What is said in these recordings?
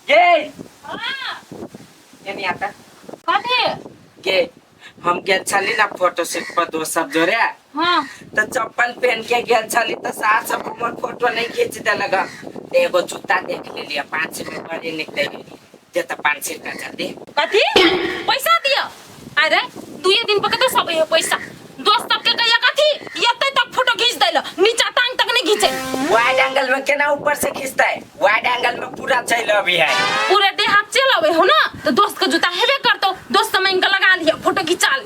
गे हाँ, ये नहीं आता कथी? गे हम गेल छली ना फोटो शूट पर दोस्त सब जोरे हाँ, तो चप्पल पहन के गेल छली तो सास सब हमर फोटो नहीं खींच दे लगा तो एगो जूता देख ले लिया 500 में भरी निकले जे तो 500 का जल्दी कथी? पैसा दिया। अरे दुए दिन पर कते सब है पैसा। दोस्त सबके कहिया कथी? एते तक फोटो खींच देला, नीचा टांग तक नहीं खींचे। वाइड एंगल में केना ऊपर से खींचता है वाइड एंगल में पूरा चल अभी है पूरे देह हाथ चल आवे हो ना, तो दोस्त का जूता हेबे करतो, दोस्त समय इनका लगा लिया, फोटो खिंचा ली।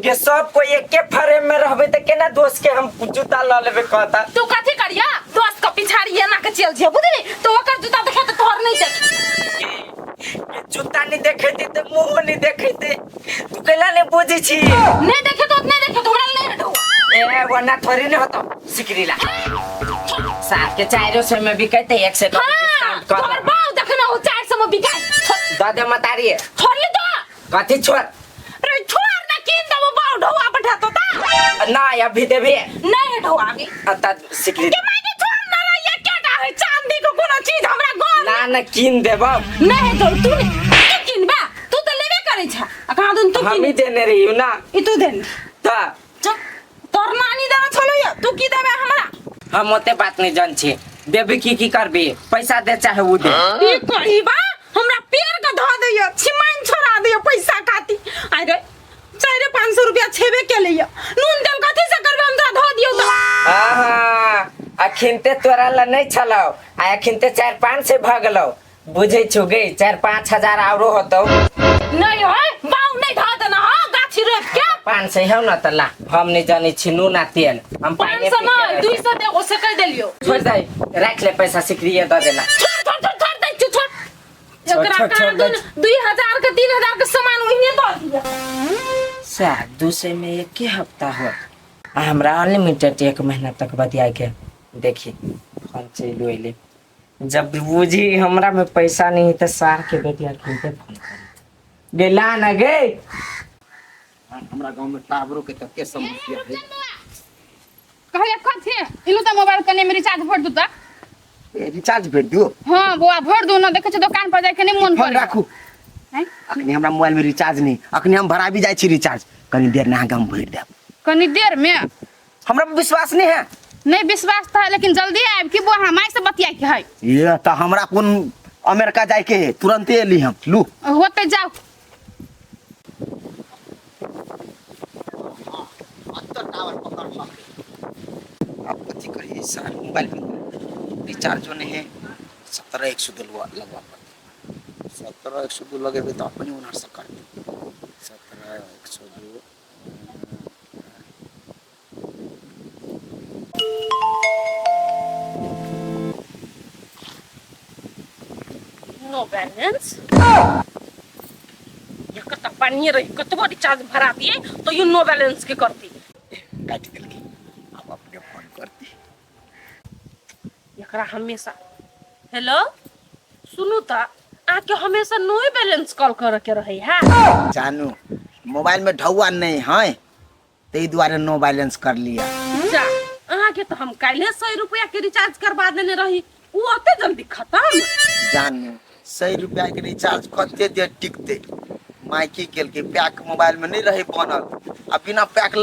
ये सब कोई एक के फ्रेम में रहबे त केना दोस्त के हम जूता ला लेबे कहता तू कथी करिया? दोस्त का पिछाड़ी ये ना के चल जे, बुझली? तो ओकर जूता देखे तो तोहर नहीं देख। ये जूता नहीं देखे थे तो मुंह नहीं देखे थे तू केला नहीं बुझी छी नहीं देखे तो नहीं देखे तो हमरा नहीं हटो। ए वरना थोड़ी नहीं होता सिकरीला साथ के 400 में बिकते 1 से हां, डिस्काउंट कर तोहर बाऊ देखना हो 400 में बिकाई। दादा मतारी है छोड़ ले तो। कथी छोड़ अरे छोड़ ना किन दबो बाऊ ढोआ बैठा तो ता। ना अभी देबे नहीं हटो आगे। अता सिकरी के मायने छोड़ ना रे, ये क्या का है? चांदी को कोनो चीज हमरा गोल ना ना किन देबो नहीं तो तू किनबा, तू तो लेबे करे छ। कहां दूं तू हम ही देने रही हूं ना ई तू देन त तोर नानी देना छलो या तू की देबे हमरा? हम ओते बात नहीं जान छी देबे की करबे पैसा दे चाहे वो दे ई कहिबा हमरा पेड़ का ध दियो, छिमैन छोड़ा दियो पैसा खाती। अरे 400-500 रुपया छेबे के लिया, नून तेल कथि से करबे हम तोरा ध दियो तो। आहा अखिनते तोरा ला नहीं छलाओ आ अखिनते 4-5 से भागलो बुझे छु गई 4-5 हजार औरो होतो नहीं होय बाऊ नहीं ध देना। हां गाछी रोप के 500 है ना तला हम नहीं जानी छी नून आ तेल हम पानी 500 ना 200 दे ओसे कह देलियो। छोड़ दे रख ले पैसा सिकरिए दे देला छोड़ दे छोड़। एकरा छोड़, का छोड़, 2000 के 3000 के सामान ओहिने द दिया। सा दूसरे में एक के हफ्ता हो हमरा अनलिमिटेड 1 महीना तक बतिया के देखी फोन चलो ले जब बुझी हमरा में पैसा नहीं तो सार के बेटिया खींचे फोन कर गेला ना गे हमरा गांव में टावरों के तक के समस्या है कहले कथि इनु त मोबाइल कने में रिचार्ज भर दू त रिचार्ज भेज दियो हां बुआ भर दू ना देखे छ दुकान पर जाय के नहीं मन फोन करे राखू हैं अखनी हमरा मोबाइल में रिचार्ज नहीं अखनी हम भरा भी जाय छी रिचार्ज कनी देर ना हम भर देब कनी देर में हमरा पे विश्वास नहीं है नहीं विश्वास था लेकिन जल्दी आब कि बुआ हमाय से बतिया के है ये तो हमरा कौन अमेरिका जाय के है तुरंत एली हम लू होते जाओ टावर पकड़ अब कथी करिए सर मोबाइल में रिचार्ज होने है 17 लगवा 17 लगेबे तो अपने उनार से कर 17 नो बैलेंस ये कत पानी रही कतबो रिचार्ज भरा दिए तो यू नो बैलेंस के करती काट दिल की अब अपने फोन करती एकरा हमेशा हेलो सुनु त आके हमेशा नो बैलेंस कॉल कर के रही है। जानू मोबाइल में ढौआ नहीं है ते द्वारा नो बैलेंस कर लिया जा अहाँ के तो हम काले 100 रुपया के रिचार्ज करवा देने रही वो अते जल्दी खत्म। जानू 100 रुपया के रिचार्ज कते देर टिकते माइकी केल के पैक मोबाइल में नहीं रहे बनल अब बिना पैक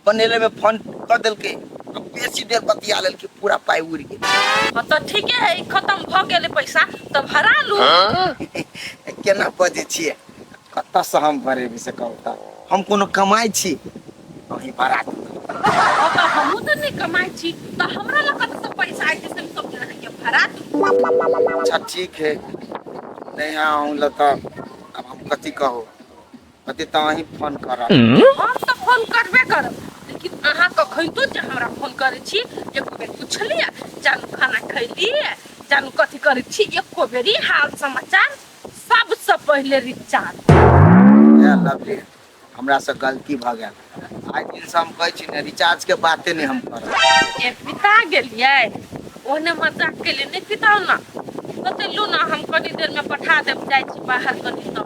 बनेले में फोन कर दिल के अब बेसी देर बतिया लेल के पूरा पाई उड़ गेल हां तो ठीक है खत्म भ गेले पैसा तो भरा लू। केना बजे छिए कत से हम भरे भी से कहता हम कोनो कमाई छी वही भरा अब तो हमहू तो नहीं कमाई छी तो हमरा लग से पैसा आइ से सब रखिए भरा दू। अच्छा ठीक है नहीं हाँ लता अब हम कथी कहो कथी तो वही फोन कर हम तो फोन करबे करब लेकिन अहाँ कखन तो जे हमरा फोन करे छी एको बेर पूछलिए जानू खाना खैली जानू कथी करे छी एको बेरी हाल समाचार सबसे पहले रिचार्ज। या लवली हमरा से गलती भ गेल आज दिन से हम कहै छी ने रिचार्ज के बातें नहीं हम करब ए पिता गेलिए ओने मजाक के लिए नहीं पिताओ ना कते लू ना हम कनी देर में पठा देब जाय छी बाहर कनी तो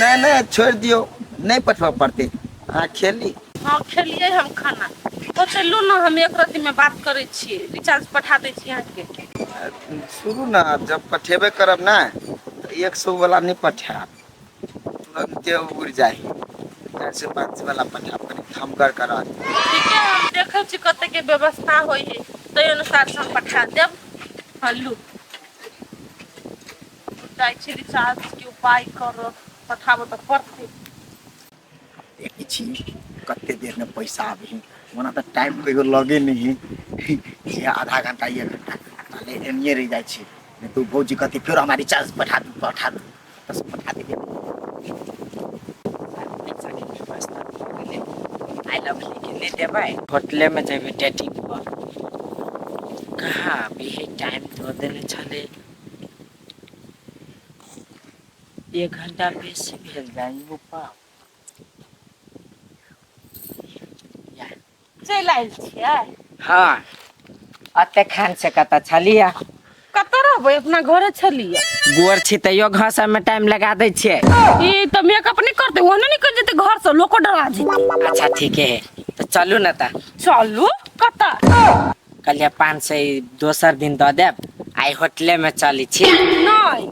नहीं छोड़ दियो नहीं पठवा पड़ते हाँ खेली हाँ खेलिए हम खाना तो चलू ना, हम एक रत्ती में बात करे छी, रिचार्ज पठा दे छी यहाँ के। शुरू ना जब पठेबे करब ना तो 100 वाला नहीं पठाब, तुरंते उड़ जाए। 400-500 वाला पठाब, कनी कम करा। ठीक है, हम देखे छी कते के व्यवस्था होई है, तो अनुसार से हम पठा देब। हल्लू जाय छी रिचार्ज के उपाय कर पठाबो तो पड़ते। देखी छी कते देर में पैसा आबी, वना तो टाइम कहियो लगे नहीं ये आधा घंटा 1 घंटा ताले एनिए रह जाय छी। नहीं तो भौजी कहती फिर हमारी रिचार्ज पठा दू बस पठा दे। आई लव लिख ले देबै, होटले में जेबै डेटिंग पर। कहाँ अभी है टाइम तो देने छले, 1 घंटा बेसी भेल जाई वो पाओ। चल आइल छियै। हाँ अते खान से कता छलिया, कतऽ रहबै? अपना घरे छलियै। गोर छी तैयो घास में टाइम लगा दै छियै। ई तो मेकअप नहीं करते, ओने निकल जेते घर से, लोको डरा जेते। अच्छा ठीक है, तो चलू ना ता। चलू कतऽ? कलिया 500 दोसर दिन दऽ देब, आई होटले में चली छी। नहीं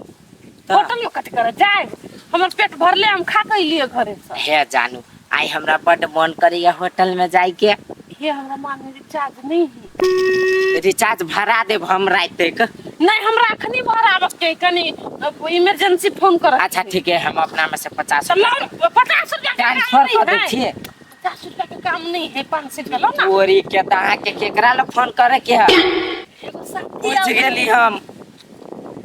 तो? होटल में कथी करे जाए? हमर पेट भरले, हम खा के अइलिए घरे से। हे जानू आई हमरा बड मन करिया होटल में जाई के। ये हमरा मां में रिचार्ज नहीं है। रिचार्ज भरा देब हम रात तक। नहीं हमरा अखनी भराबक के, कनी इमरजेंसी फोन कर। अच्छा ठीक है, हम अपना में से 50 50 रुपया ट्रांसफर कर दै छियै। 50 रुपया के काम नहीं है, 500 के लो ना। ओरी के त अहाँ के केकरा ल फोन करे के है? एगो साथी पूछ गेली हम,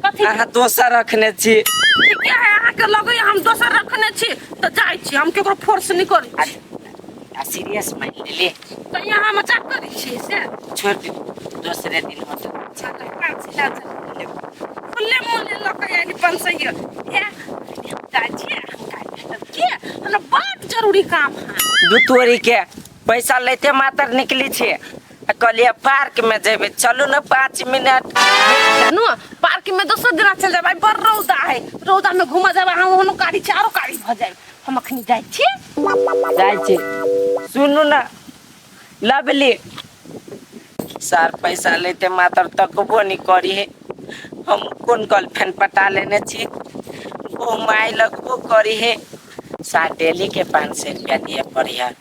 कथी अहाँ दोसर रखने छी। ठीक है, अहाँ के लगे हम दोसर रखने छी तो जाय छी, हम केकरो फोर्स नहीं करी। आ सीरियस मान ले, तो यहाँ मजाक करी छी से? छोड़ दे, दूसरे दिन होटल चल 500 ला चल। फुल्ले मोले लके यानी 500 ये जाय छी। हमरा बहुत जरूरी काम है। दू तोरी के पैसा लेते मात्र निकली छे। कहलिए पार्क में जेबे, चलू ना 5 मिनट। जानू पार्क में दोसर दिन चल जाबै, बड़ रौदा है, रौदा में घुमा जाबै, हम ओनो गाड़ी चारो गाड़ी भ जाए। हम अखनी जाय छी। जाय छी, सुनू ना लवली, सर पैसा लेते मात्र तकबो नहीं करी है। हम कौन गर्लफ्रेंड पटा लेने छी, घुमाए लगबो करी है। सार डेली के 500 रुपया दिए पड़ी है,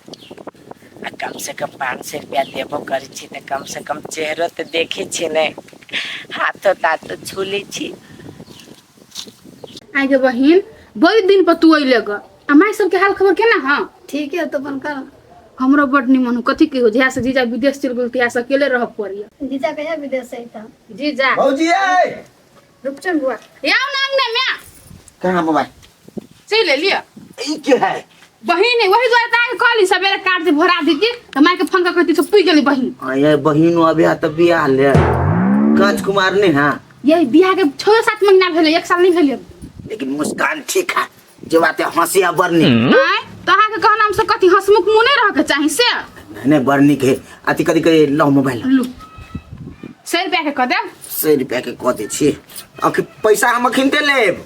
कम से कम 500 रुपया देबो करी छी तो कम से कम चेहरो तो देखे छी ने, हाथो तातो छूली छी। आगे बहिन बड़ी दिन पर तू अइले ग, अमाई सब के हाल खबर केना? हां ठीक है तो अपन कर। हमरो बड निमन हो, कथी के हो जहाँ से जीजा विदेश चल गेल तिया से अकेले रह पड़िया। जीजा कहिया विदेश से था? जीजा भौजी ए रुपचन बुआ याओ ना अंगने में कहां मोबाइल चल लिया। ई के है? बहिन है वही द्वारा ताके कहली सवेरे कार्ड से भरा दीजिए, तो माई के फोन कर कहती सब पी गेली बहिन। ये बहिन अभी त बियाह ले काज कुमार ने। हां यही बियाह के 6-7 महीना भेले, 1 साल नहीं भेले। लेकिन मुस्कान ठीक है, जो बात है हंसिया बरनी। आय तो अहाँ के कहना हमसे कथी हंसमुख मुंह नहीं रह के चाही से? नहीं बरनी के अति कदी के लो मोबाइल लू 100 रुपया के कह दे। 100 रुपया के कह दे छी, अखि पैसा हम अखिन दे लेब।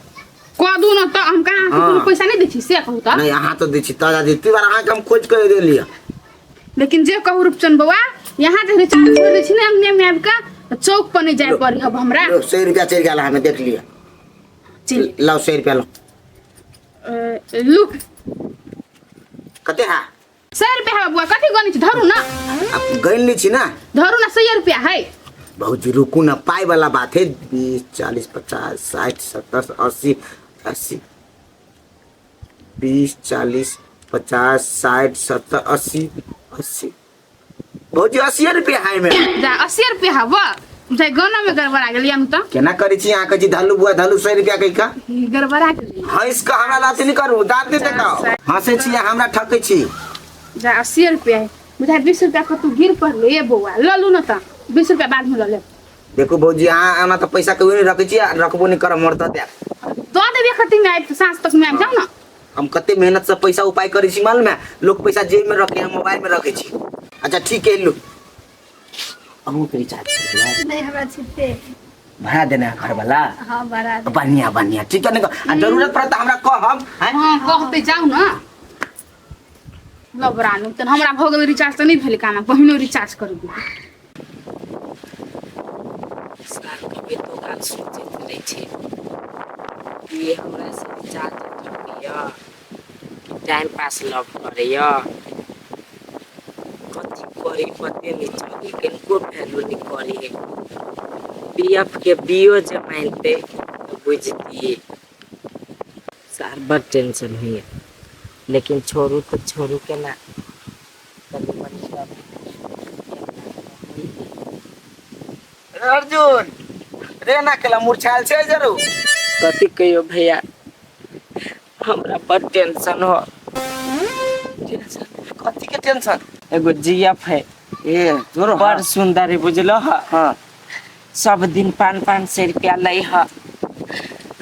कह दू न तो हम कहां से कोनो पैसा नहीं देछि से कहू त। नहीं यहाँ तो दी छी ताजा दी, ती बार अहाँ के हम खोज कर दे लिया। लेकिन जे कहू रूपचंद बउआ, यहाँ जे रिचार्ज कर दै छी ना अंगने में आबि चौक पर नहीं जाए पड़ी अब हमरा। 100 रुपया चल गेला, हमें देख लिया। चल लो 100 रुपया लो। लू कते है? 100 रुपया है बुआ, कथी गनी छी? धरू ना, आप गन ली छी ना। धरू ना 100 रुपया है। बहुत रुकू ना, पाई वाला बात है। 20 40 50 60 70 80 80 20 40 50 60 70 80 80 बहुत 80 रुपया है में। जा 80 रुपया है बुआ, जाय गाना में गड़बड़ा गेली हम तो। केना करी छी यहाँ के जी धलू बुआ धलू 100 रुपया के का गड़बड़ा गेली। हां इसका हमरा लात नहीं करू, दांत दे देखाओ। हंसे छी हमरा ठकै छी। जा 80 रुपया है, बुझा 20 रुपया को तू गिर पर ले बउआ, ल लू ना त 20 रुपया बाद में ल ले। देखो भौजी यहाँ आना तो पैसा कभी नहीं रखे छी, रखबो नहीं कर मरता दे दो देबे खती में आइ सांस तक में आइ जाओ ना। हम कते मेहनत से पैसा उपाय करी छी मालूम है, लोग पैसा जेब में रखे, हम मोबाइल में रखे छी। अच्छा ठीक है लो, अहू के रिचार्ज नहीं हमरा छिपते भरा देना घर वाला। हाँ भरा दे। बढ़िया बढ़िया ठीक है। नहीं जरूरत पड़ता हमरा कह हम हैं? हां कहते जाओ ना। लबरानु तन हमरा भऽ गेल रिचार्ज त नहीं भेल काना पहिनो रिचार्ज कर दू। सार कभी तो गाल सोचैत रहे छे कि हमरा से रिचार्ज करैया कि टाइम पास लव करैया कथी करी पते नहीं चली किनको वैल्यू नहीं करी है पीएफ के बीओ जे मानते तो बुझती सार बड़ टेंशन हुई है लेकिन छोड़ू तो छोड़ू के ना कभी मतलब अर्जुन रे ना केला मुरछाल छे जरू कथी कहियो भैया हमरा बड़ टेंशन हो कथी के टेंशन एगो जीएफ है ए जोरो बड़ सुंदर है बुझलो ह हां सब दिन 500 रुपया लई ह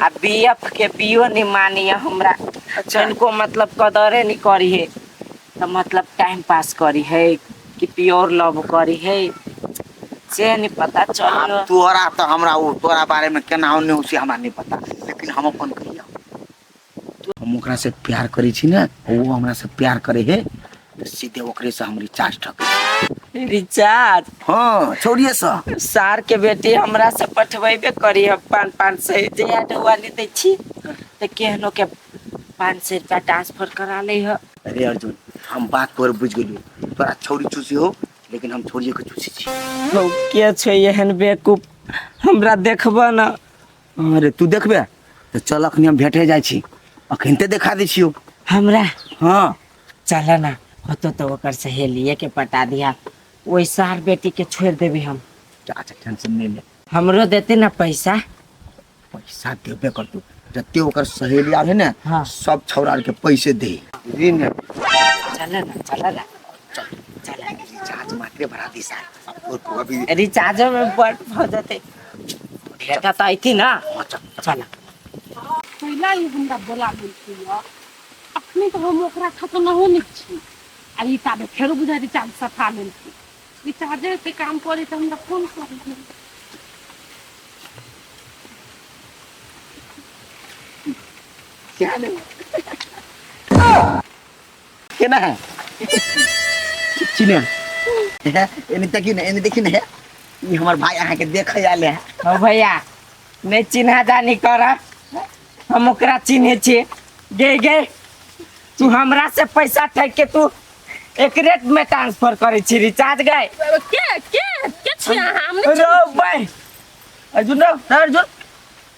आ बीएफ के बीओ नहीं मानी है हमरा अच्छा इनको मतलब कदरे नहीं करी है तो मतलब टाइम पास करी है कि प्योर लव करी है से नहीं पता चलो तोरा तो हमरा वो तोरा बारे में केना होने उसे हमरा नहीं पता लेकिन हम अपन कहिया हम ओकरा से प्यार करी छी ना वो हमरा से प्यार करे है तो सीधे ओकरे से हम रिचार्ज ठक रिचार्ज हां छोड़िए सा सार के बेटी हमरा से पठवेबे करी है 500 जे ढुआ ले दै छी तो केहनो के 500 रुपया ट्रांसफर करा ले है अरे अर्जुन हम बात तोर बुझ गेलियो तोरा छोरी चूसी हो लेकिन हम छोरिए के चूसी छी तो के छै एहन बेवकूफ हमरा देखबो ना अरे तू देखबे तो चल अखनी हम भेटे जाय छी अखनते देखा दै छियो हमरा हां चल ना होतो तो ओकर सहेलिए के पटा दिया ओई सार बेटी के छोड़ देबे हम अच्छा टेंशन नहीं ले हमरो देते ना पैसा पैसा देबे कर तू जत्ते ओकर सहेली आवे ना हाँ। सब छौरा के पैसे दे ऋण चल ना चल रिचार्ज मात्र भरा दी साल और अभी रिचार्ज में बड़ हो जाते भेटा तो आई थी ना चल पहिला ही हमरा बोला बोलती है अखनी तो हम ओकरा खत्म न होने छी आ ई ताबे फेरो बुझा रिचार्ज सफा लेलकी रिचार्ज के काम करे त हमरा फोन कर क्या ले केना है चिने एने तकी ने एने देखी ने ई हमर भाई अहाँ के देखे आले है हो भैया नहीं चिन्हा जानी कर हम ओकरा चिन्हे छी गे तू हमरा से पैसा ठक के तू एक रेट में ट्रांसफर करे छी रिचार्ज गए के छी हमने रो भाई अर्जुन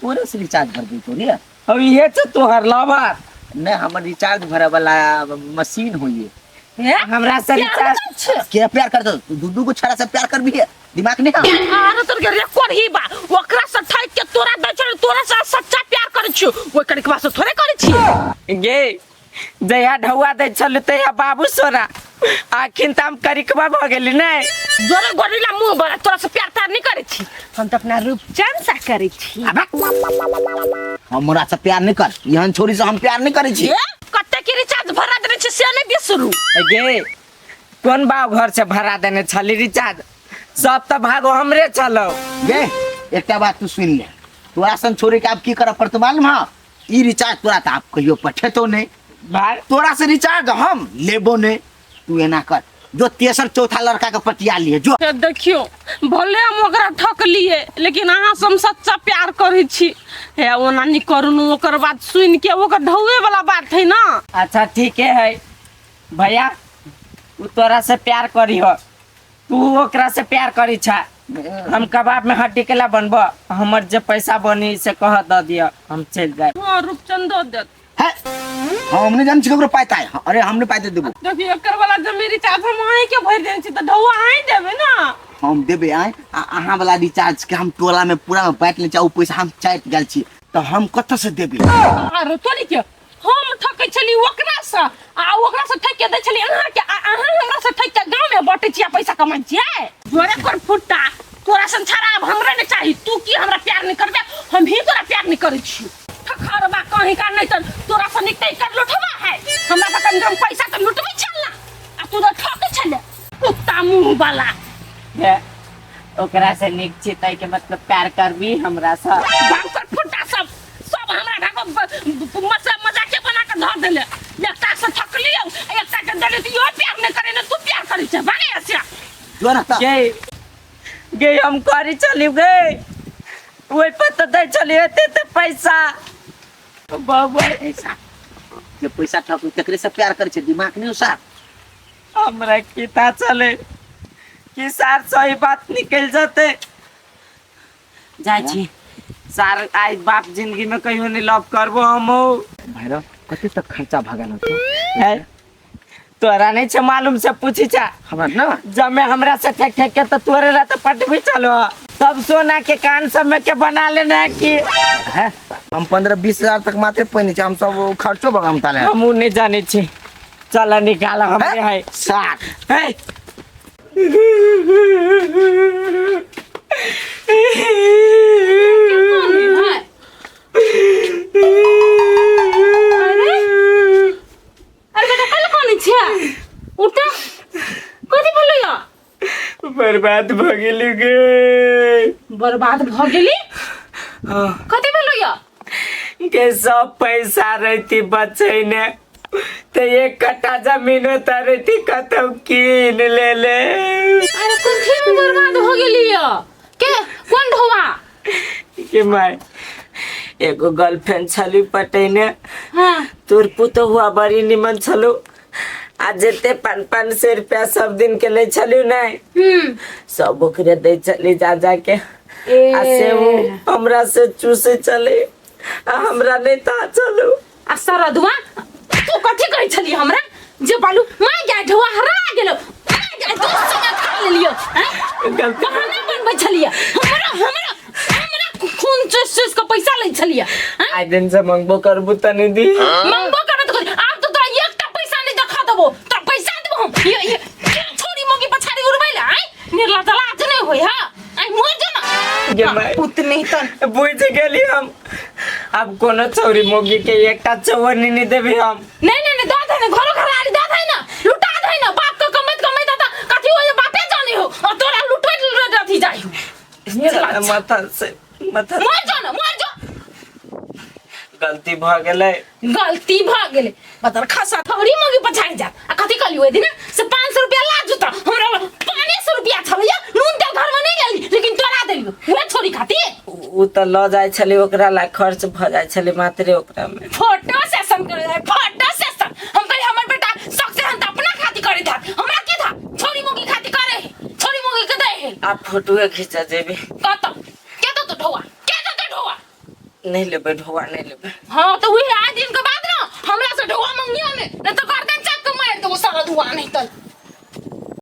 पूरे से रिचार्ज भर दी तोरी अब ये तो तोहर लवर ने हमर रिचार्ज भरे वाला मशीन होई हमरा से रिचार्ज के प्यार कर दो दूधू को छड़ा से प्यार कर भी है दिमाग नहीं है आरो तोर के रेकॉर्ड ही बा ओकरा से ठक के तोरा दै छ तोरा से सच्चा प्यार करे छी ओइ करे के वास्ते थोड़े करे छी गे जया ढौआ दे छल तया बाबू सोरा आखिन ताम करिकबा भ गेली नै जोरे गोरिला मुंह बड़ा तोरा से प्यार तार नहीं करे छी हम तो अपना रूपचंद सा करे छी हमरा से प्यार नहीं कर यहन छोरी से हम प्यार नहीं करे छी कत्ते की रिचार्ज भरा देने छी से नहीं बिसरू गे कोन बाव घर से भरा देने छली रिचार्ज सब तो भागो हमरे चलो गे एकटा बात तू सुन ले तोरा सन छोरी के अब की कर पड़त मालूम हां ई रिचार्ज तोरा त आप कहियो पठे तो नहीं भाई तोरा से रिचार्ज हम लेबो नहीं तू एना कर जो तेसर चौथा लड़का के पटिया लिए जो देखियो भले हम ओकरा ठक लिए लेकिन अहाँ से हम सच्चा प्यार करे छी हे ओना नहीं करू ओकर बात सुन के ओकर ढौए वाला बात है ना अच्छा ठीक है भैया तू तोरा से प्यार करी हो तू ओकरा से प्यार करी छा हम कबाब में हड्डी केला बनबो हमर जे पैसा बनी से कह द दिया हम चल जाए हां रूपचंद दे है हमने जान छिकरो पाता है अरे हमने पाते देबो देखियो एकर वाला जब मेरी रिचार्ज हम आए के भर देन छी त ढौआ आए देबे ना हम देबे आए अहाँ वाला रिचार्ज के हम टोला में पूरा में बांट ले चाउ पैसा हम चाट गेल छी तो हम कत से देबे अरे तोरी के हम ठकै छली ओकरा से आ ओकरा से ठक के दै छली अहाँ के अहाँ हमरा से ठक के गांव में बांटे छी पैसा कमाई छी जोरे कर फुट्टा तोरा संसार अब हमरा नहीं चाहिए तू की हमरा प्यार नहीं करबे हम ही तोरा प्यार नहीं करे छी ठखरबा कहीं का नहीं त तोरा से निकल कर लुटवा है हमरा से कम कम पैसा त लुटबे चलना आ तू तो ठक छले कुत्ता मुंह वाला ओकरा से निक छी तै के मतलब प्यार करबी हमरा से गांव कर फुट्टा सब हमरा का मजा के बना के धर देले एकटा से थकली एकटा के दले तो यो प्यार न करे न तू प्यार करे छ भागे आसिया जो ना ता गे हम करी चली गए वही पता दे चली होते तो पैसा बाबा ऐसा ये पैसा ठक तकरे से प्यार करे छे दिमाग नहीं उसा हमरा किता चले कि सार सही बात निकल जाते जाय छी सार आज बाप जिंदगी में कहियो नहीं लव करबो हम भैरव कते तक खर्चा भगाना तो है तोरा नहीं छे मालूम से पूछी छा हमरा ना जब मैं हमरा से ठेक ठेक के तो तोरे रहते पट भी चलो सब सोना के कान सब में के बना लेना कि है हम 15-20 हजार तक मात्र पहने छे हम सब खर्चो बगाम ताले हम नहीं जाने छी चल निकाल हमरे है 60 है अरे बेटा कल कोनी छिया उठा कथि भेलो या बर्बाद भ गेली गे बर्बाद भ गेली हाँ, कथि भेलो या के सब पैसा रहती बचे ने तो एक कट्ठा जमीन होता रहती कतौ कीन ले अरे कथि में बर्बाद हो गेली या के कोन ढोवा कि मैं एगो गर्लफ्रेंड छली पटेने हां तोर पुतो हुआ बड़ी निमन छलू आ जेते 500 रुपया सब दिन के ले छलू नहीं सब ओकरे दे चली जा के आ से वो हमरा से चूसे चले आ हमरा नहीं ता चलू आ सरदुआ तू कथि कहै छली हमरा जे बालू मां जा ढोवा हरा गेलो जा तो संग खा लेलियो हैं कहां बनबै छलिया हमरा खून चुस का पैसा ले छलिया आई दिन से मंगबो करबू तनी दी मंगबो करत आब तो तोरा एकटा पैसा नहीं देखा देबो तो पैसा देबो हम ये छोरी मोगी पछाड़ी उड़बैला हैं निर्ला तलाच नहीं होई हां आई मोर जना गे मैं उतने तन बुझ गेली हम अब कोनो चौरी मोगी के एकटा चौवनी नहीं देबी हम नहीं दो दे घरो घर आली दो दे ना लुटा दे ना बाप का कमत दादा कथि हो बापे जाने हो और तोरा लुटवे रथी जाई हो माथा मोर जा गलती भ गेलै गलती भ गेले बदर खसा थोड़ी मोगी पछाड़ी जा आ कथि कलियो दिन से 500 रुपया ला जुता हमरा 500 रुपया छलैया नून तेल घर में नहीं गेली लेकिन तोरा देलियो वे छोरी खाती उ त ल जाय छले ओकरा ला खर्च भ जाय छले मात्रे ओकरा में फोटो सेशन करे फोटो सेशन हम कहि हमर बेटा सक्सेस हम त अपना खाती करे था हमरा के था छोरी मोगी खाती करे छोरी मोगी के दे है आप फोटो खींचा जेबे कत के तो ढोवा नहीं लेबे ढोवा नहीं लेबे हां तो वही आज दिन के बाद ना हमरा से ढोवा मंगियो ने न तो गर्दन चाप के मार दो सारा धुआ नहीं तल